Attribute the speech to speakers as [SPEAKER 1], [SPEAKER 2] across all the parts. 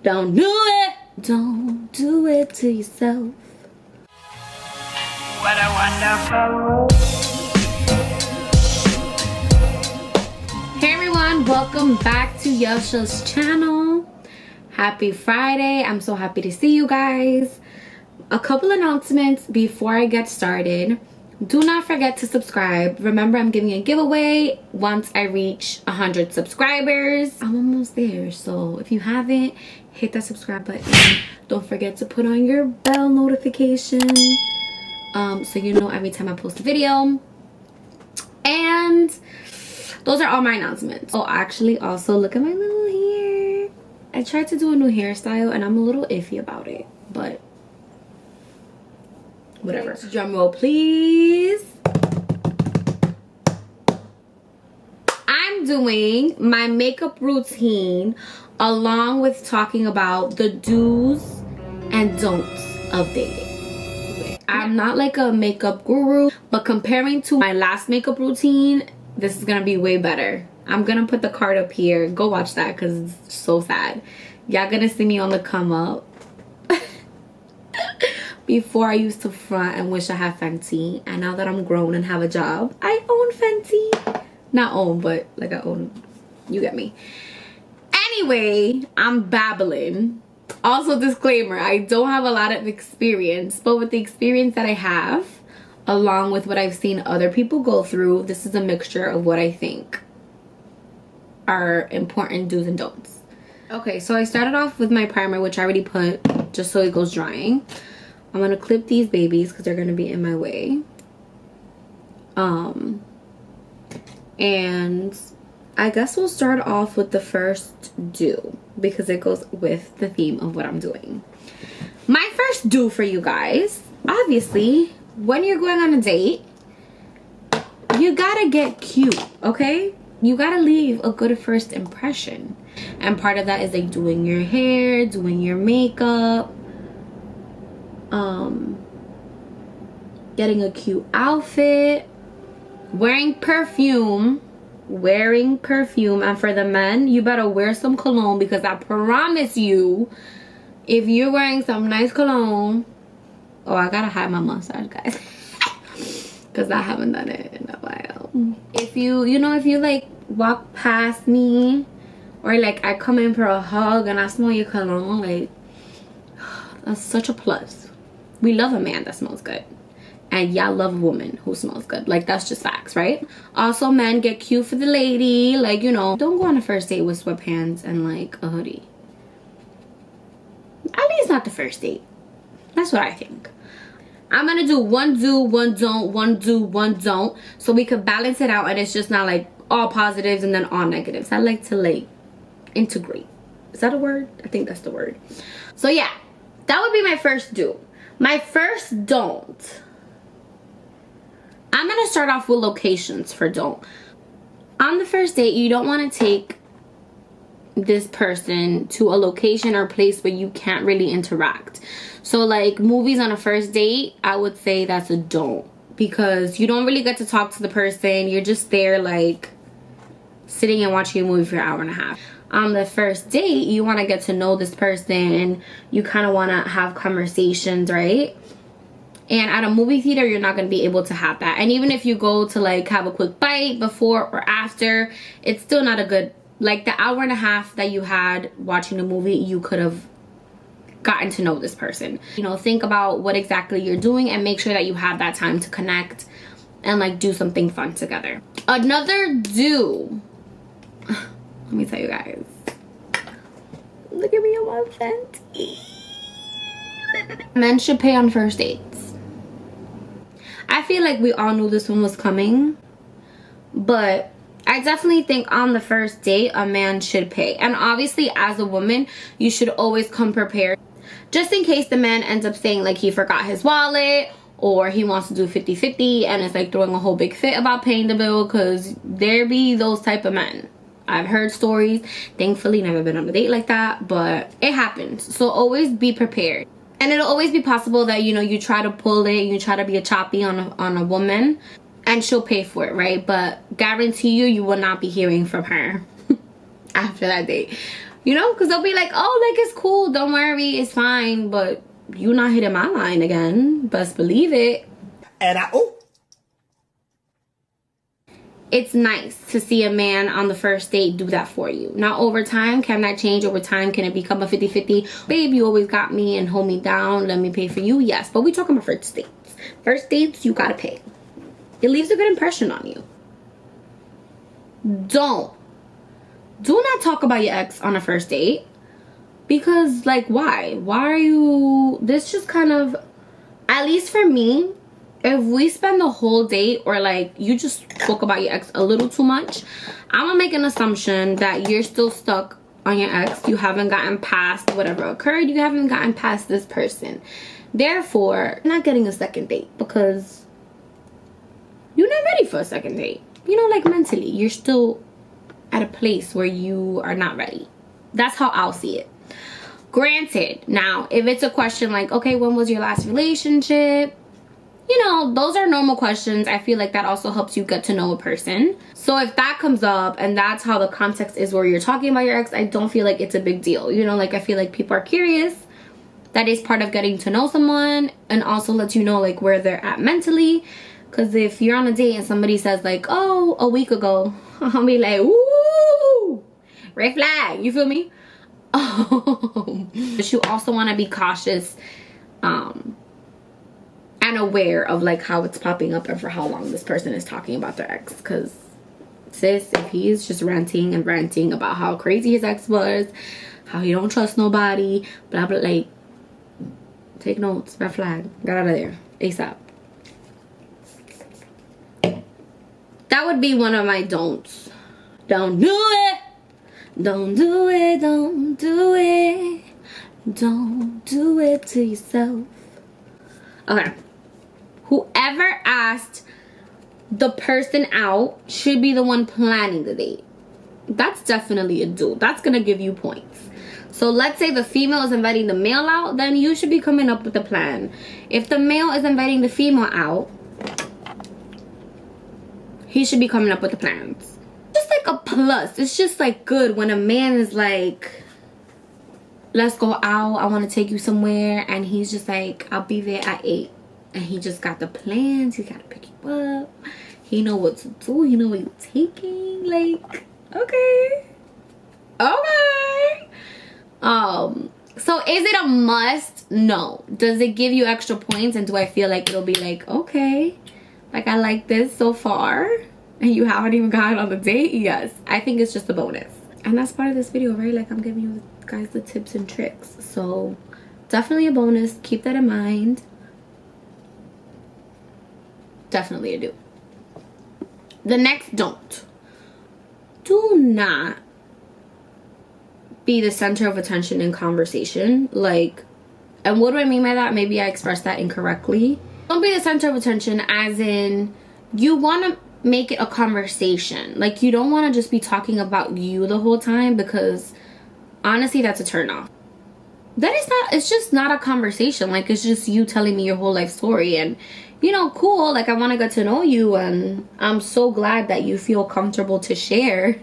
[SPEAKER 1] Don't do it. Don't do it to yourself.
[SPEAKER 2] What a wonderful.
[SPEAKER 1] Hey everyone, welcome back to Yelsha's channel. Happy Friday. I'm so happy to see you guys. A couple announcements before I get started. Do not forget to subscribe. Remember, I'm giving a giveaway once I reach 100 subscribers. I'm almost there, so if you haven't, hit that subscribe button. Don't forget to put on your bell notification so you know every time I post a video. And those are all my announcements. Oh, actually, also look at my little hair. I tried to do a new hairstyle and I'm a little iffy about it, but whatever. Drum roll, please. I'm doing my makeup routine along with talking about the do's and don'ts of dating. I'm not like a makeup guru, but comparing to my last makeup routine, this is gonna be way better. I'm gonna put the card up here. Go watch that because it's so sad. Y'all gonna see me on the come up. Before, I used to front and wish I had Fenty, and now that I'm grown and have a job, I own Fenty. Not own, but like I own, you get me. Anyway, I'm babbling. Also, disclaimer, I don't have a lot of experience, but with the experience that I have, along with what I've seen other people go through, this is a mixture of what I think are important do's and don'ts. Okay, so I started off with my primer, which I already put just so it goes drying. I'm gonna clip these babies because they're gonna be in my way. And I guess we'll start off with the first do because it goes with the theme of what I'm doing. My first do for you guys, obviously, when you're going on a date, you gotta get cute, okay? You gotta leave a good first impression. And part of that is like doing your hair, doing your makeup, getting a cute outfit, wearing perfume, and for the men, you better wear some cologne because I promise you, if you're wearing some nice cologne, oh, I gotta hide my mustache, guys, because I haven't done it in a while. If you like walk past me, or like I come in for a hug and I smell your cologne, like, that's such a plus. We love a man that smells good. And y'all love a woman who smells good. Like, that's just facts, right? Also, men, get cute for the lady. Like, you know, don't go on a first date with sweatpants and like a hoodie. At least not the first date. That's what I think. I'm gonna do one do, one don't, one do, one don't, so we could balance it out and it's just not like all positives and then all negatives. I like to like integrate. Is that a word? I think that's the word. So yeah, that would be my first do. My first don't. I'm gonna start off with locations for don't. On the first date, you don't want to take this person to a location or place where you can't really interact. So like movies on a first date, I would say that's a don't, because you don't really get to talk to the person. You're just there like sitting and watching a movie for an hour and a half. On the first date, you want to get to know this person and you kind of want to have conversations, right? And at a movie theater, you're not going to be able to have that. And even if you go to like have a quick bite before or after, it's still not a good, like the hour and a half that you had watching the movie, you could have gotten to know this person. You know, think about what exactly you're doing and make sure that you have that time to connect and like do something fun together. Another do, let me tell you guys, look at me, I'm on Fenty. Men should pay on first dates. I feel like we all knew this one was coming, but I definitely think on the first date, a man should pay. And obviously, as a woman, you should always come prepared. Just in case the man ends up saying like he forgot his wallet or he wants to do 50-50 and it's like throwing a whole big fit about paying the bill, because there be those type of men. I've heard stories. Thankfully, never been on a date like that, but it happens. So always be prepared. And it'll always be possible that, you know, you try to pull it, you try to be a choppy on a woman, and she'll pay for it, right? But guarantee you will not be hearing from her after that date. You know, because they'll be like, oh, like, it's cool, don't worry, it's fine, but you not hitting my line again. Best believe it.
[SPEAKER 2] And
[SPEAKER 1] It's nice to see a man on the first date do that for you. Now, over time, can that change? Over time, can it become a 50-50? Babe, you always got me and hold me down. Let me pay for you. Yes, but we talking about first dates. First dates, you gotta pay. It leaves a good impression on you. Do not talk about your ex on a first date. Because, like, why? Why are you... This just kind of... At least for me... If we spend the whole date or like you just spoke about your ex a little too much, I'm gonna make an assumption that you're still stuck on your ex. You haven't gotten past whatever occurred. You haven't gotten past this person. Therefore, you're not getting a second date because you're not ready for a second date. You know, like mentally, you're still at a place where you are not ready. That's how I'll see it. Granted, now, if it's a question like, okay, when was your last relationship? You know, those are normal questions. I feel like that also helps you get to know a person. So if that comes up and that's how the context is where you're talking about your ex, I don't feel like it's a big deal. You know, like I feel like people are curious. That is part of getting to know someone and also lets you know like where they're at mentally. Because if you're on a date and somebody says like, oh, a week ago, I'll be like, ooh, red flag. You feel me? But you also want to be cautious and aware of like how it's popping up and for how long this person is talking about their ex. Because sis, if he's just ranting and ranting about how crazy his ex was, how he don't trust nobody, blah blah, like, take notes, red flag, get out of there ASAP. That would be one of my don'ts. Don't do it. Don't do it. Don't do it. Don't do it to yourself. Okay. Whoever asked the person out should be the one planning the date. That's definitely a do. That's gonna give you points. So let's say the female is inviting the male out, then you should be coming up with a plan. If the male is inviting the female out, he should be coming up with the plans. Just like a plus. It's just like good when a man is like, let's go out, I want to take you somewhere, and he's just like, I'll be there at 8. And he just got the plans. He got to pick you up. He know what to do. He know what you're taking. Like, okay. Okay. So is it a must? No. Does it give you extra points? And do I feel like it'll be like, okay, like I like this so far, and you haven't even gotten on the date? Yes. I think it's just a bonus. And that's part of this video, right? Like I'm giving you guys the tips and tricks. So definitely a bonus. Keep that in mind. Definitely a do. The next don't. Do not be the center of attention in conversation. Like, and what do I mean by that? Maybe I expressed that incorrectly. Don't be the center of attention as in you want to make it a conversation. Like you don't want to just be talking about you the whole time, because honestly that's a turn off. That is not, it's just not a conversation. Like it's just you telling me your whole life story, and you know, cool, like I want to get to know you, and I'm so glad that you feel comfortable to share.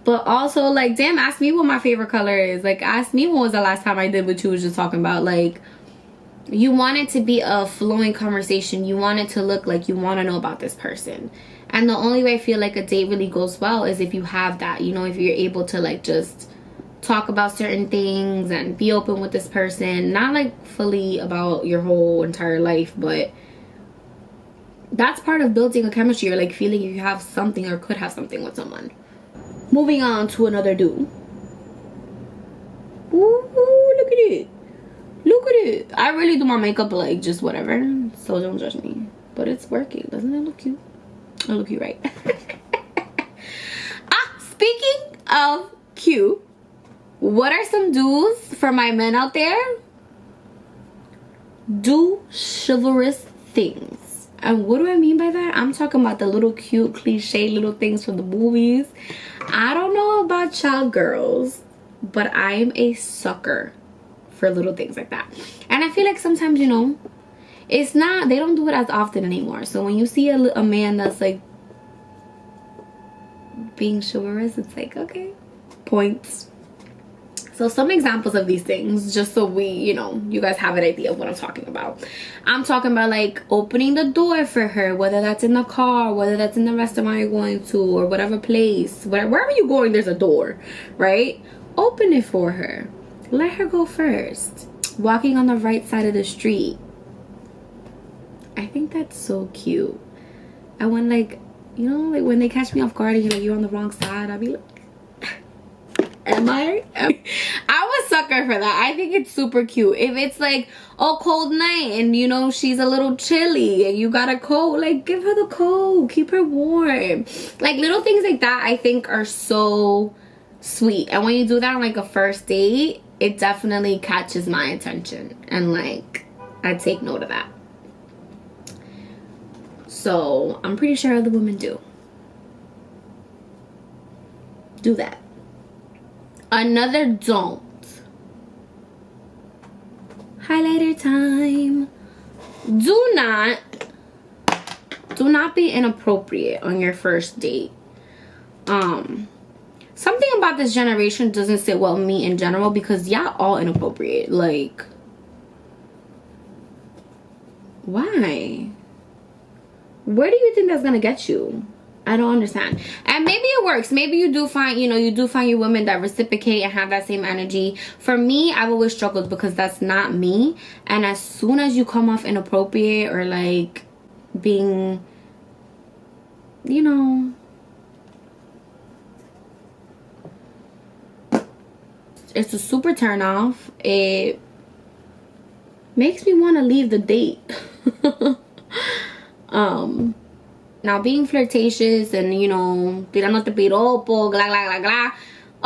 [SPEAKER 1] But also, like, damn, ask me what my favorite color is. Like, ask me when was the last time I did what you was just talking about. Like, you want it to be a flowing conversation. You want it to look like you want to know about this person. And the only way I feel like a date really goes well is if you have that. You know, if you're able to, like, just talk about certain things and be open with this person. Not, like, fully about your whole entire life, but that's part of building a chemistry, or like feeling you have something or could have something with someone. Moving on to another do. Ooh, look at it. Look at it. I really do my makeup like just whatever, so don't judge me. But it's working. Doesn't it look cute? I look cute, right? Speaking of cute, what are some do's for my men out there? Do chivalrous things. And what do I mean by that? I'm talking about the little cute cliche little things from the movies. I don't know about y'all girls, but I'm a sucker for little things like that. And I feel like sometimes, you know, it's not, they don't do it as often anymore. So when you see a man that's like being chivalrous, it's like, okay, points. So some examples of these things, just so we, you know, you guys have an idea of what I'm talking about. I'm talking about like opening the door for her, whether that's in the car, whether that's in the restaurant you're going to, or whatever place, wherever you're going, there's a door, right? Open it for her. Let her go first. Walking on the right side of the street. I think that's so cute. And when, like, you know, like when they catch me off guard and you're on the wrong side, I'll be like, am I a sucker for that. I think it's super cute. If it's like a cold night and, you know, she's a little chilly and you got a coat, like, give her the coat, keep her warm. Like, little things like that I think are so sweet. And when you do that on like a first date, it definitely catches my attention, and like I take note of that. So I'm pretty sure other women do that. Another don't. Highlighter time. Do not be inappropriate on your first date. Something about this generation doesn't sit well with me in general, because y'all all inappropriate. Like, why? Where do you think that's gonna get you? I don't understand. And maybe it works. Maybe you do find, you know, you do find your women that reciprocate and have that same energy. For me, I've always struggled because that's not me. And as soon as you come off inappropriate or like being, you know, it's a super turn off. It makes me want to leave the date. Now, being flirtatious and, you know, tirándote piropo, blah, blah, blah, blah.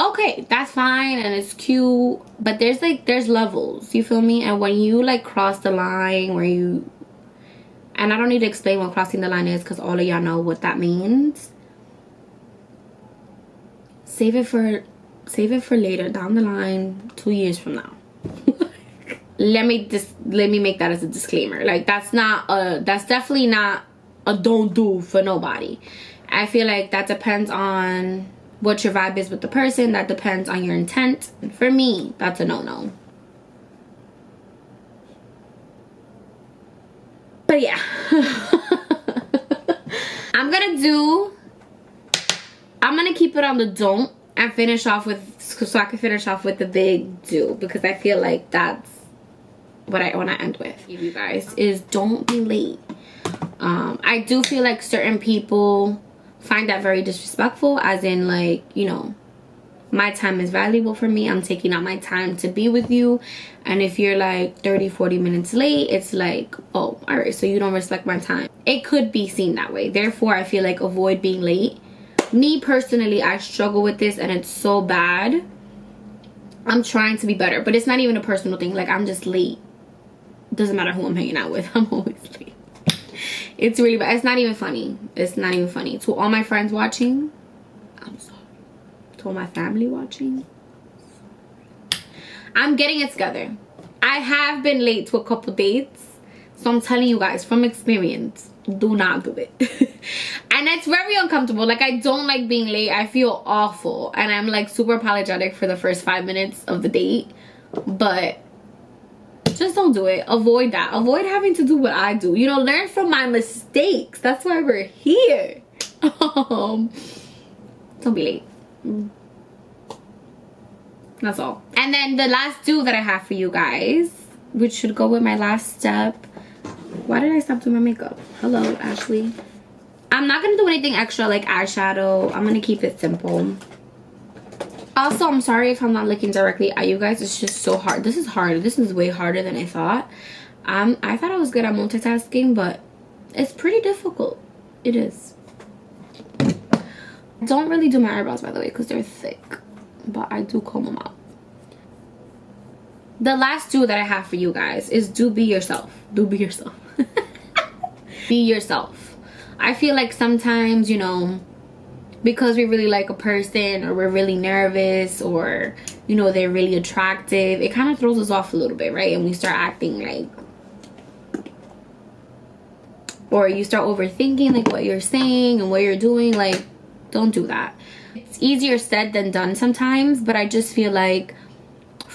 [SPEAKER 1] Okay, that's fine and it's cute. But there's levels, you feel me? And when you, like, cross the line where you... And I don't need to explain what crossing the line is because all of y'all know what that means. Save it for later, down the line, 2 years from now. let me make that as a disclaimer. Like, that's definitely not a don't do for nobody. I feel like that depends on what your vibe is with the person. That depends on your intent. For me, that's a no-no. But yeah. I'm gonna keep it on the don't and finish off with, so I can finish off with the big do, because I feel like that's what I want to end with, you guys, is don't be late. I do feel like certain people find that very disrespectful, as in, like, you know, my time is valuable for me. I'm taking out my time to be with you. And if you're like 30-40 minutes late, it's like, oh, all right, so you don't respect my time. It could be seen that way. Therefore, I feel like avoid being late. Me personally, I struggle with this and it's so bad. I'm trying to be better, but it's not even a personal thing. Like, I'm just late. Doesn't matter who I'm hanging out with, I'm always late. It's really bad. It's not even funny. It's not even funny. To all my friends watching, I'm sorry. To all my family watching, I'm getting it together. I have been late to a couple dates, so I'm telling you guys from experience, do not do it. And it's very uncomfortable. Like, I don't like being late. I feel awful, and I'm like super apologetic for the first 5 minutes of the date, but just don't do it. Avoid that. Avoid having to do what I do. You know, learn from my mistakes. That's why we're here. Don't be late. That's all. And then the last do that I have for you guys, which should go with my last step. Why did I stop doing my makeup? Hello, Ashley. I'm not gonna do anything extra like eyeshadow. I'm gonna keep it simple. Also, I'm sorry if I'm not looking directly at you guys. It's just so hard. This is hard. This is way harder than I thought. I thought I was good at multitasking, but it's pretty difficult. It is. I don't really do my eyebrows, by the way, because they're thick. But I do comb them out. The last do that I have for you guys is do be yourself. Do be yourself. Be yourself. I feel like sometimes, you know, because we really like a person, or we're really nervous, or, you know, they're really attractive, it kind of throws us off a little bit, right? And we start acting like, or you start overthinking like what you're saying and what you're doing. Like, don't do that. It's easier said than done sometimes, but I just feel like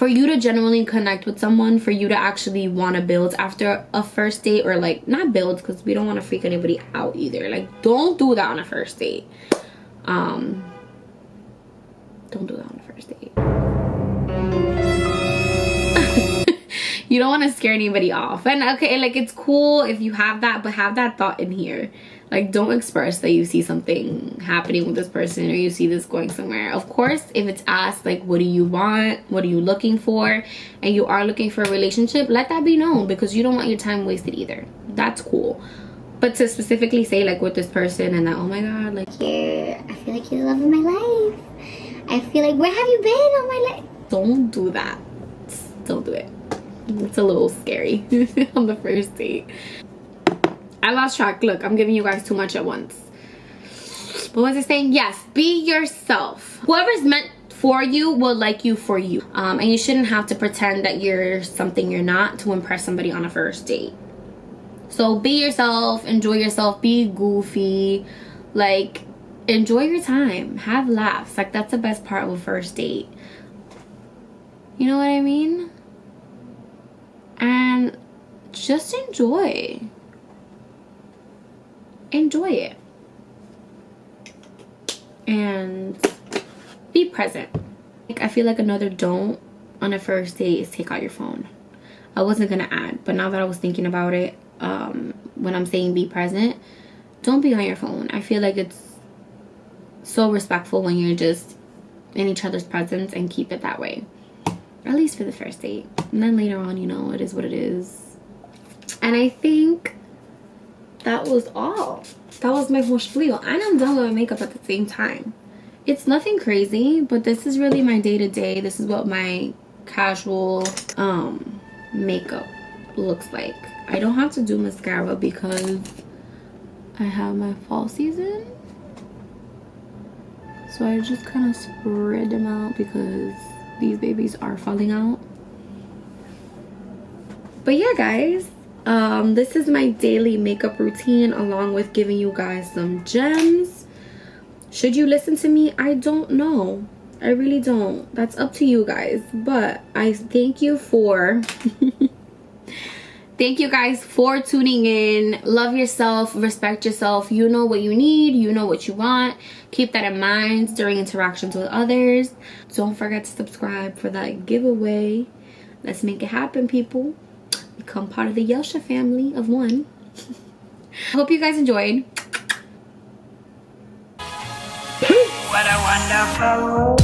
[SPEAKER 1] for you to genuinely connect with someone, for you to actually want to build after a first date, or like not build because we don't want to freak anybody out either. Like, don't do that on a first date. Don't do that on a first date. You don't want to scare anybody off. And okay, like, it's cool if you have that, but have that thought in here. Like, don't express that you see something happening with this person or you see this going somewhere. Of course, if it's asked, like, what do you want? What are you looking for? And you are looking for a relationship, let that be known, because you don't want your time wasted either. That's cool. But to specifically say, like, with this person and that, oh my God, like,
[SPEAKER 3] I feel like you're the love of my life. I feel like, where have you been all my life?
[SPEAKER 1] don't do that. Don't do it. It's a little scary on the first date. I lost track. Look, I'm giving you guys too much at once. What was I saying? Yes, be yourself. Whoever's meant for you will like you for you. And you shouldn't have to pretend that you're something you're not to impress somebody on a first date. So be yourself, enjoy yourself, be goofy. Like, enjoy your time. Have laughs. Like, that's the best part of a first date. You know what I mean? And just enjoy. Enjoy it. And be present. Like, I feel like another don't on a first date is take out your phone. I wasn't gonna add, but now that I was thinking about it, when I'm saying be present, don't be on your phone. I feel like it's so respectful when you're just in each other's presence, and keep it that way. At least for the first date. And then later on, you know, it is what it is. And I think that was all. That was my whole spiel. And I'm done with my makeup at the same time. It's nothing crazy, but this is really my day-to-day. This is what my casual makeup looks like. I don't have to do mascara because I have my fall season. So I just kind of spread them out because these babies are falling out. But yeah, guys, this is my daily makeup routine, along with giving you guys some gems. Should you listen to me? I don't know. I really don't. That's up to you guys. But I thank you for thank you guys for tuning in. Love yourself, respect yourself. You know what you need, you know what you want. Keep that in mind during interactions with others. Don't forget to subscribe for that giveaway. Let's make it happen, people. Become part of the Yelsha family of one. I hope you guys enjoyed.
[SPEAKER 2] What a wonderful world.